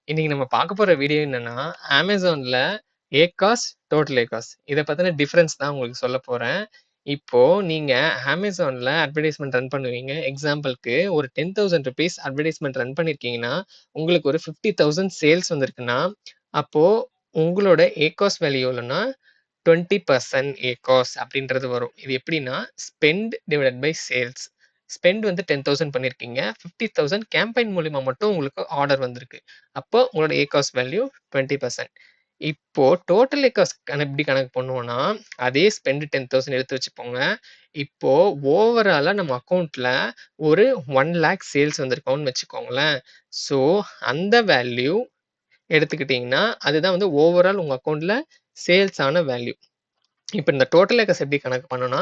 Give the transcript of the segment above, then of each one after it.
இன்னைக்கு நம்ம பார்க்க போற வீடியோ என்னன்னா, Amazonல ஏகாஸ், டோட்டல் ஏகாஸ் இத பத்தின டிஃபரன்ஸ் தான் உங்களுக்கு சொல்லப் போறேன். இப்போ நீங்க Amazonல அட்வர்டைஸ்மென்ட் ரன் பண்ணுவீங்க. எக்ஸாம்பிள்க்கு ஒரு ₹10,000 அட்வர்டைஸ்மென்ட் ரன் பண்ணியிருக்கீங்கன்னா, உங்களுக்கு ஒரு 50,000 சேல்ஸ் வந்திருக்குன்னா, அப்போ உங்களோட ஏகாஸ் வேல்யூ எவ்வளோன்னா 20% ஏகாஸ் அப்படின்றது வரும். இது எப்படின்னா, spend divided by sales. Spend வந்து 10,000 பண்ணியிருக்கீங்க. 50,000 கேம்பெயின் மூலியமா மட்டும் உங்களுக்கு ஆர்டர் வந்திருக்கு. அப்போ உங்களோட ஏகாஸ் வேல்யூ 20%. இப்போ டோட்டல் ஏகாஸ் எப்படி கணக்கு பண்ணுவோம்னா, அதே ஸ்பெண்ட் 10,000 எடுத்து வச்சுப்போங்க. இப்போ ஓவராலா நம்ம அக்கவுண்ட்ல ஒரு 1,00,000 சேல்ஸ் வந்திருக்கோம்னு வச்சுக்கோங்களேன். ஸோ அந்த வேல்யூ எடுத்துக்கிட்டீங்கன்னா, அதுதான் வந்து ஓவரால் உங்க அக்கவுண்ட்ல சேல்ஸ் ஆன வேல்யூ. இப்ப இந்த டோட்டல் ஏகாஸ் எப்படி கணக்கு பண்ணணும்னா,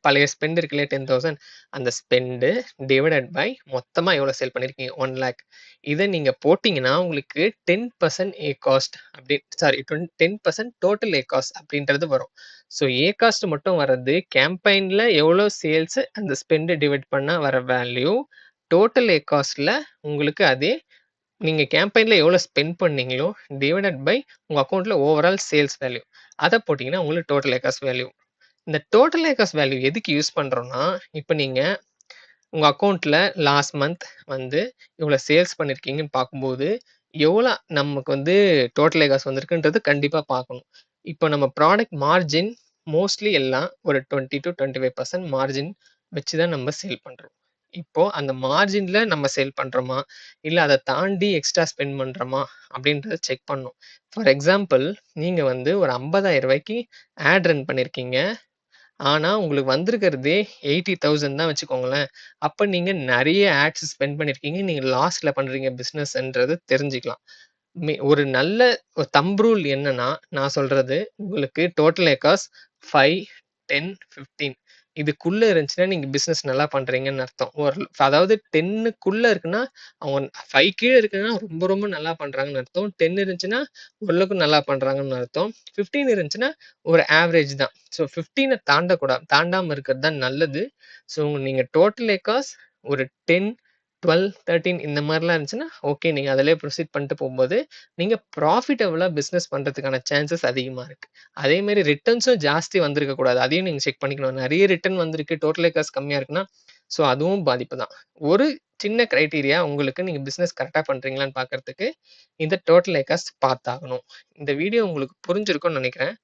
பழைய ஸ்பெண்ட் இருக்கு இல்லையா 10,000 அந்த ஸ்பெண்ட் டிவைடட் பை மொத்தமா எவ்வளவு சேல் பண்ணியிருக்கீங்க 1,00,000 இத நீங்க போட்டீங்கன்னா உங்களுக்கு 10% ஏகாஸ்ட் அப்படி சாரி 10% டோட்டல் ஏகாஸ்ட் அப்படின்றது வரும். ஸோ ஏகாஸ்ட் மட்டும் வர்றது கேம்பெயின்ல எவ்வளவு சேல்ஸ் அந்த ஸ்பெண்ட் டிவைட் பண்ணா வர வேல்யூ. டோட்டல் ஏகாஸ்ட்ல உங்களுக்கு அதே நீங்க கேம்பெயின்ல எவ்வளவு ஸ்பெண்ட் பண்ணீங்களோ டிவைடட் பை உங்க அக்கவுண்ட்ல ஓவரால் சேல்ஸ் வேல்யூ. அத போட்டீங்கன்னா உங்களுக்கு டோட்டல் ஏகாஸ் வேல்யூ. இந்த டோட்டல் ஏகாஸ் வேல்யூ எதுக்கு யூஸ் பண்றோம்னா, இப்ப நீங்க உங்க அக்கவுண்ட்ல லாஸ்ட் மந்த் வந்து இவ்வளவு சேல்ஸ் பண்ணியிருக்கீங்கன்னு பார்க்கும்போது, எவ்வளோ நமக்கு வந்து டோட்டல் ஏகாஸ் வந்திருக்குன்றது கண்டிப்பா பார்க்கணும். இப்போ நம்ம ப்ராடக்ட் மார்ஜின் மோஸ்ட்லி எல்லாம் ஒரு 20-25% மார்ஜின் வச்சு தான் நம்ம சேல் பண்றோம். இப்போ அந்த மார்ஜின்ல நம்ம சேல் பண்றோமா, இல்ல அத தாண்டி எக்ஸ்ட்ரா ஸ்பெண்ட் பண்றோமா அப்படின்றத செக் பண்ணணும். ஃபார் எக்ஸாம்பிள் நீங்க வந்து ஒரு ₹50,000 ஆட் ரன் பண்ணியிருக்கீங்க. ஆனா உங்களுக்கு வந்திருக்கிறதே 80,000 தான் வச்சுக்கோங்களேன். அப்ப நீங்க நெறைய ஆட்ஸ் ஸ்பெண்ட் பண்ணியிருக்கீங்க. நீங்க லாஸ்ட்ல பண்றீங்க பிசினஸ்ன்றது தெரிஞ்சுக்கலாம். ஒரு நல்ல ஒரு தம்ப் ரூல் என்னன்னா, நான் சொல்றது உங்களுக்கு டோட்டல் ஏகாஸ் 5, 10, 15 இதுக்குள்ள இருந்துச்சுன்னா, நீங்க பிசினஸ் நல்லா பண்றீங்கன்னு அர்த்தம். அதாவது 10க்குள்ள இருக்குன்னா, அவங்க 5 கீழ இருக்குன்னா ரொம்ப ரொம்ப நல்லா பண்றாங்கன்னு அர்த்தம். 10 இருந்துச்சுன்னா, ஓரளவுக்கு நல்லா பண்றாங்கன்னு அர்த்தம். 15 இருந்துச்சுன்னா, ஒரு ஆவரேஜ் தான். ஸோ 15 தாண்டாம இருக்கிறது தான் நல்லது. ஸோ நீங்க டோட்டல் ஏகாஸ் ஒரு 10, 12, 13 இந்த மாரிலாம் இருந்துச்சுன்னா, ஓகே நீங்க அதிலேயே ப்ரொசீட் பண்ணிட்டு போம்போது, நீங்க ப்ராஃபிட்டபிளா பிசினஸ் பண்றதுக்கான சான்சஸ் அதிகமா இருக்கு. அதே மாரி ரிட்டர்ன்ஸும் ஜாஸ்தி வந்திருக்க கூடாது. அதையும் நீங்க செக் பண்ணிக்கணும். நெறைய ரிட்டர்ன் வந்திருக்கு, டோட்டல் ஏகாஸ் கம்மியா இருக்குன்னா, ஸோ அதுவும் பாதிப்பு தான். ஒரு சின்ன கிரைட்டீரியா உங்களுக்கு நீங்க பிசினஸ் கரெக்ட்டா பண்றீங்களான்னு பார்க்கறதுக்கு, இந்த டோட்டல் ஏகாஸ் பார்த்தாகணும். இந்த வீடியோ உங்களுக்கு புரிஞ்சிருக்கும்னு நெனைக்கிறேன்.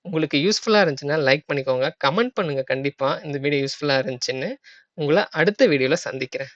உங்களுக்கு யூஸ்ஃபுல்லா இருந்துச்சுன்னா லைக் பண்ணிக்கோங்க. கமெண்ட் பண்ணுங்க கண்டிப்பா இந்த வீடியோ யூஸ்ஃபுல்லா இருந்துச்சுன்னு. உங்கள அடுத்த வீடியோல சந்திக்கிறேன்.